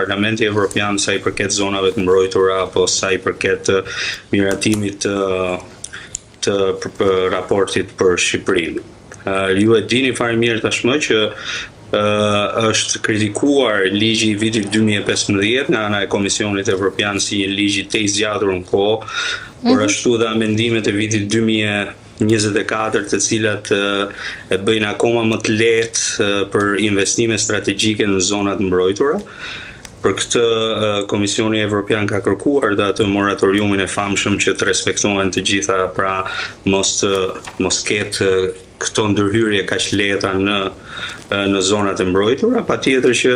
Parlamenti Evropian sa i përket zonave të mbrojtura apo sa i përket miratimit të raportit për Shqipërinë. Ju e dini fare mirë tashmë që është kritikuar ligji i vitit 2015 nga ana e Komisionit Evropian si një ligj i zgjatur në kohë, por ashtu dhe amendimet e vitit 2024 të cilat e bëjnë akoma më të lehtë për investime strategjike në zonat mbrojtura. Për këtë Komisioni Evropian ka kërkuar dhe atë moratoriumin e famshëm që të respektohen të gjitha, pra mos ketë këto ndërhyrje kaq lehta në zonat e mbrojtura, patjetër që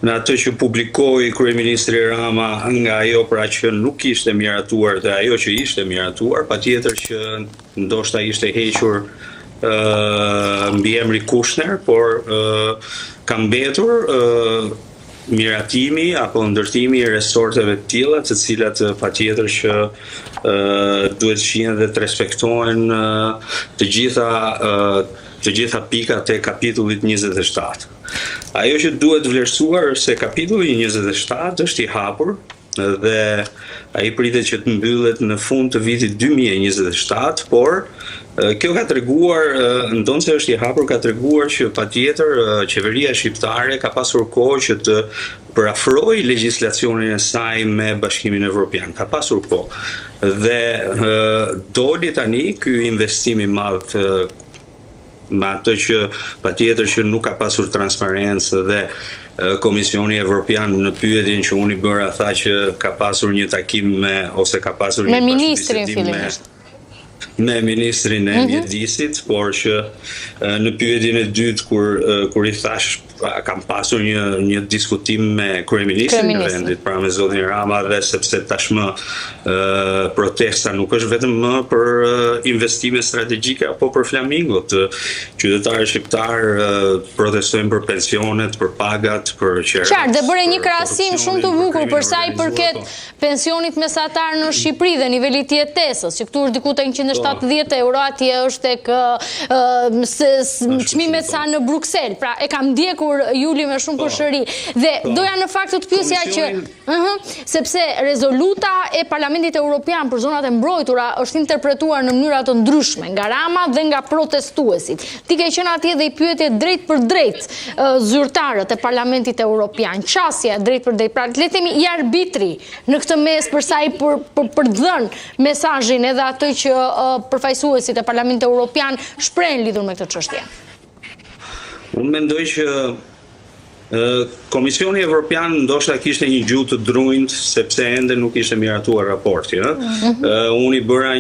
në atë që publikoi kryeministri Rama nga ajo pra që nuk ishte miratuar dhe ajo që ishte miratuar, patjetër që ndoshta ishte hequr mbi emri Kushner, por ka mbetur miratimi apo ndërtimi i resorteve të tilla, të cilat patjetër që duhet shihen dhe të respektohen të gjitha pikat e kapitullit 27. Ajo që duhet vlerësuar se kapitulli 27 është i hapur dhe ai pritet që të mbyllet në fund të vitit 2027, por kjo ka treguar, ndonse është i hapur, ka treguar që patjetër qeveria shqiptare ka pasur kohë që të përafrojë legjislacionin e saj me Bashkimin Evropian. Ka pasur kohë. Dhe doli tani ky investim i madh me atë që patjetër që nuk ka pasur transparencë dhe Komisioni Evropian në pyetjen që unë i bëra tha që ka pasur një takim ose ka pasur me ministrin fillimisht. Me ministrin e mjedisit, por që në pyetjen e dytë kur i thash kam pasur një diskutim me kryeministrin e vendit, pra me zotin Rama, dhe sepse tashmë protesta nuk është vetëm më për investime strategjike apo për flamingot. Qytetarët shqiptar protestojnë për pensionet, për pagat, për qerat. Qartë, dhe bëre një krahasim shumë të bukur për sa i përket pensionit mesatar në Shqipëri dhe nivelit të jetesës, që këtu është diku te 170 euro, atje është tek çmimet sa në Bruksel. Pra e kam ndjekur Juli me shumë përshëri. Dhe doja në fakt të pyesja që sepse rezoluta e Parlamentit Evropian për zonat e mbrojtura është interpretuar në mënyra të ndryshme nga Rama dhe nga protestuesit. Ti ke qenë atje dhe i pyetje drejt për drejt zyrtarët e Parlamentit Evropian, qasja drejt për drejt, pra le të themi i arbitri në këtë mes për sa i për dhën mesazhin edhe atë që përfaqësuesit e Parlamentit Evropian shprehen lidhur me këtë çështje. Unë mendoj që Komisioni Evropian ndoshta kishte një gjuhë të drunjt sepse ende nuk ishte miratuar raporti. Unë i bëra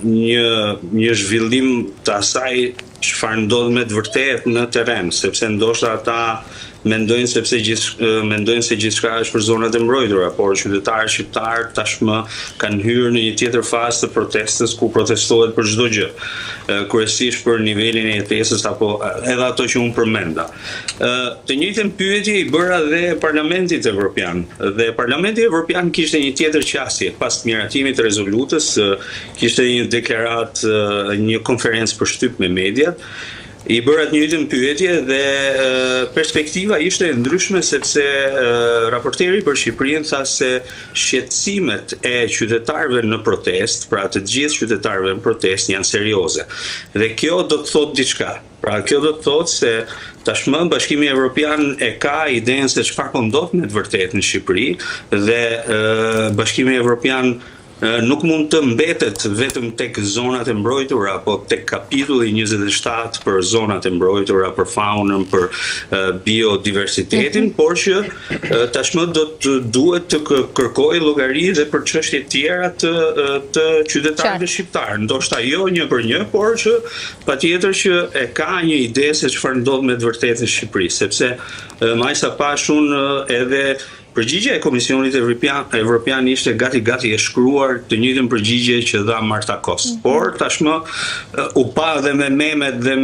një zhvillim të asaj çfarë ndodh me të vërtetë në terren, sepse ndoshta ata mendojnë se gjithçka është për zonat e mbrojtura, por qytetarët shqiptar tashmë kanë hyrë në një tjetër fazë të protestës ku protestohet për çdo gjë, kryesisht për nivelin e jetesës apo edhe ato që unë përmenda. Të njëjtën pyetje i bëra dhe Parlamentit Evropian, dhe Parlamenti Evropian kishte një tjetër qasje pas miratimit të rezolutës, kishte një deklaratë, një konferencë për shtyp me mediat. I bëra të njëjtën pyetje dhe perspektiva ishte ndryshme sepse raporteri për Shqipërinë tha se shqetësimet e qytetarëve në protest, pra të gjithë qytetarëve në protest janë serioze. Dhe kjo do të thotë diçka. Pra kjo do të thotë se tashmë Bashkimi Evropian e ka idenë se çfarë po ndodh me të vërtetë në Shqipëri dhe Bashkimi Evropian nuk mund të mbetet vetëm tek zonat e mbrojtura apo tek kapitulli 27 për zonat e mbrojtura, për faunën, për biodiversitetin, por që tashmë duhet të kërkojë llogari dhe për çështje tjera të qytetarëve shqiptar. Ndoshta jo një për një, por që patjetër që e ka një ide se çfarë ndodh me të vërtetë në Shqipëri, sepse më sa pash unë edhe përgjigjja e Komisionit Evropian ishte gati e shkruar të njëjtën përgjigje që dha Marta Kos. Por tashmë u pa dhe me memet dhe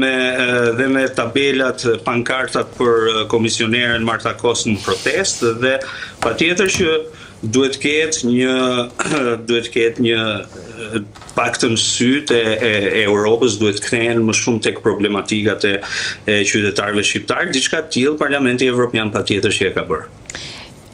me tabelat, pankartat për komisioneren Marta Kos në protest dhe patjetër që duhet ketë një paktën sytë e Europës duhet kthehen më shumë tek problematikat e qytetarëve shqiptar, diçka të tillë Parlamenti Evropian patjetër që e ka bërë.